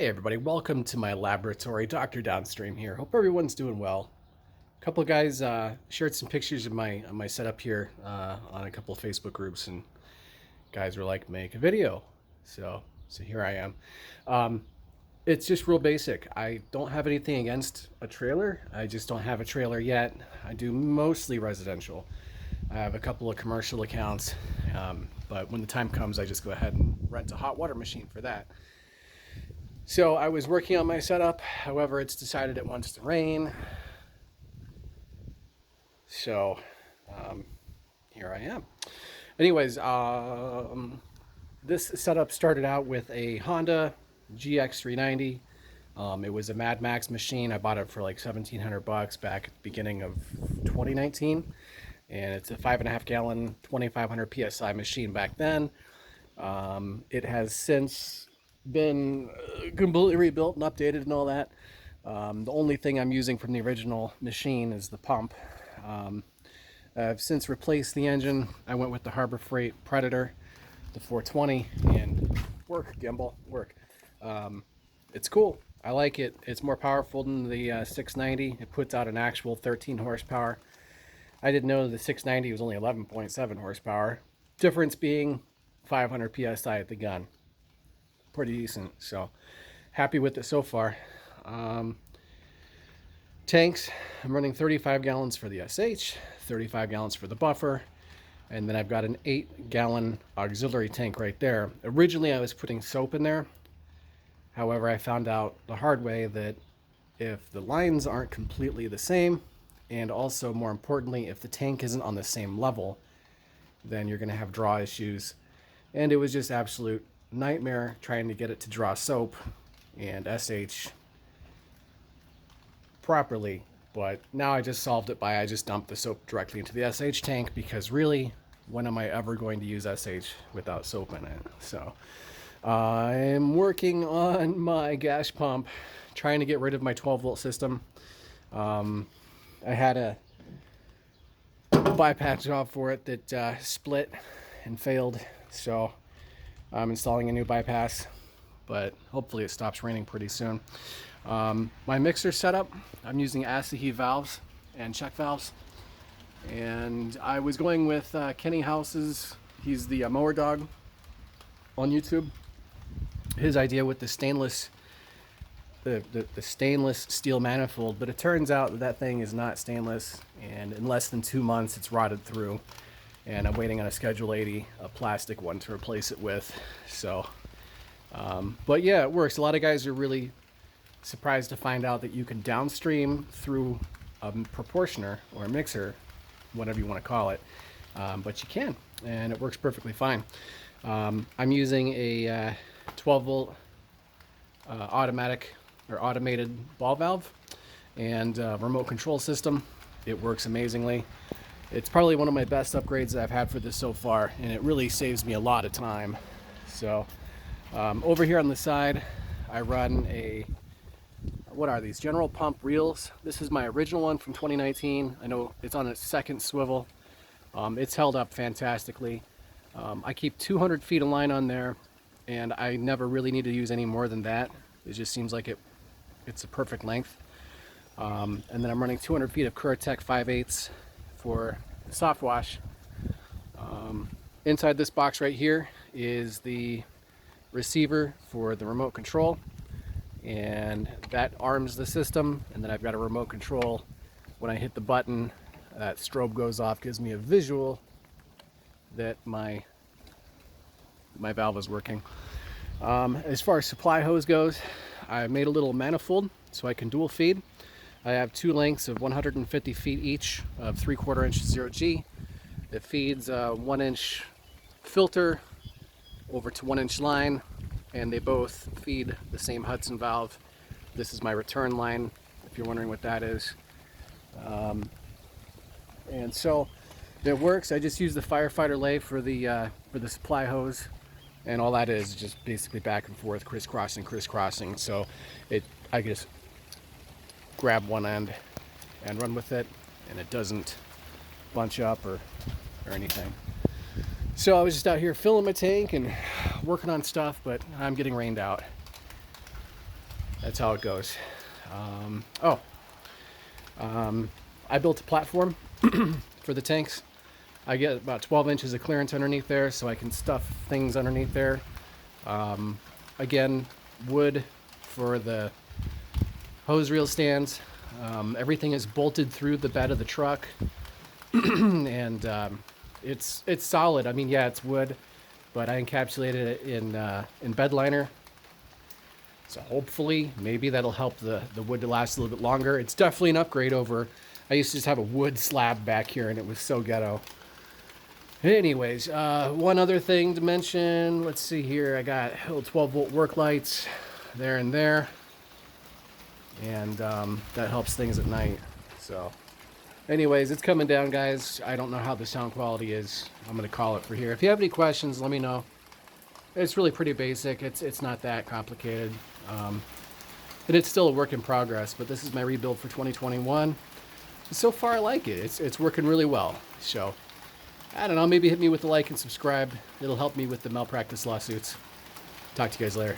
Hey everybody, welcome to my laboratory. Dr. Downstream here. Hope everyone's doing well. A couple of guys shared some pictures of my setup here on a couple of Facebook groups, and guys were like, make a video. So here I am. It's just real basic. I don't have anything against a trailer. I just don't have a trailer yet. I do mostly residential. I have a couple of commercial accounts, but when the time comes, I just go ahead and rent a hot water machine for that. So I was working on my setup, however, it's decided it wants to rain. So here I am. Anyways, this setup started out with a Honda GX390. It was a Mad Max machine. I bought it for like $1,700 back at the beginning of 2019. And it's a 5.5 gallon, 2,500 PSI machine back then. It has since been completely rebuilt and updated and all that. The only thing I'm using from the original machine is the pump. I've since replaced the engine. I went with the Harbor Freight Predator, the 420, and work, gimbal, work. It's cool. I like it. It's more powerful than the 690. It puts out an actual 13 horsepower. I didn't know the 690 was only 11.7 horsepower. Difference being 500 PSI at the gun. Pretty decent, so happy with it so far. Tanks, I'm running 35 gallons for the SH, 35 gallons for the buffer, and then I've got an 8-gallon auxiliary tank right there. Originally I was putting soap in there, however I found out the hard way that if the lines aren't completely the same, and also more importantly if the tank isn't on the same level, then you're going to have draw issues. And it was just absolute nightmare trying to get it to draw soap and SH properly. But now I just solved it by I just dumped the soap directly into the SH tank, because really, when am I ever going to use SH without soap in it? So I'm working on my gas pump, trying to get rid of my 12-volt system. I had a bypass job for it that split and failed, so I'm installing a new bypass, but hopefully it stops raining pretty soon. My mixer setup, I'm using Asahi valves and check valves, and I was going with Kenny House's, he's the mower dog on YouTube. His idea with the stainless stainless steel manifold, but it turns out that thing is not stainless, and in less than 2 months it's rotted through. And I'm waiting on a Schedule 80, a plastic one, to replace it with. So, but yeah, it works. A lot of guys are really surprised to find out that you can downstream through a proportioner or a mixer, whatever you want to call it. But you can, and it works perfectly fine. I'm using a 12-volt automatic or automated ball valve and remote control system. It works amazingly. It's probably one of my best upgrades that I've had for this so far, and it really saves me a lot of time. So over here on the side, I run a, what are these, General Pump reels. This is my original one from 2019. I know it's on its second swivel. It's held up fantastically. I keep 200 feet of line on there, and I never really need to use any more than that. It just seems like it's a perfect length. And then I'm running 200 feet of Curatech 5/8 for the soft wash. Inside this box right here is the receiver for the remote control, and that arms the system. And then I've got a remote control. When I hit the button, that strobe goes off, gives me a visual that my valve is working. As far as supply hose goes, I made a little manifold so I can dual feed. I have two lengths of 150 feet each of 3/4 inch 0G. It feeds a 1-inch filter over to 1-inch line, and they both feed the same Hudson valve. This is my return line, if you're wondering what that is. And so it works. I just use the firefighter lay for the supply hose, and all that is just basically back and forth, crisscrossing. So I just grab one end and run with it, and it doesn't bunch up or anything. So I was just out here filling my tank and working on stuff, but I'm getting rained out. that's how it goes. I built a platform for the tanks. I get about 12 inches of clearance underneath there, so I can stuff things underneath there. Again, wood for the hose reel stands. Everything is bolted through the bed of the truck, and it's solid. I mean, yeah, it's wood, but I encapsulated it in bed liner. So hopefully, maybe that'll help the wood to last a little bit longer. It's definitely an upgrade over. I used to just have a wood slab back here, and it was so ghetto. Anyways, one other thing to mention. Let's see here. I got little 12-volt work lights there and there, and that helps things at night. So, anyways, it's coming down, guys. I don't know how the sound quality is. I'm gonna call it for here. If you have any questions, let me know. It's really pretty basic. It's not that complicated. And it's still a work in progress, but this is my rebuild for 2021. So far, I like it. It's working really well. So, I don't know, maybe hit me with a like and subscribe. It'll help me with the malpractice lawsuits. Talk to you guys later.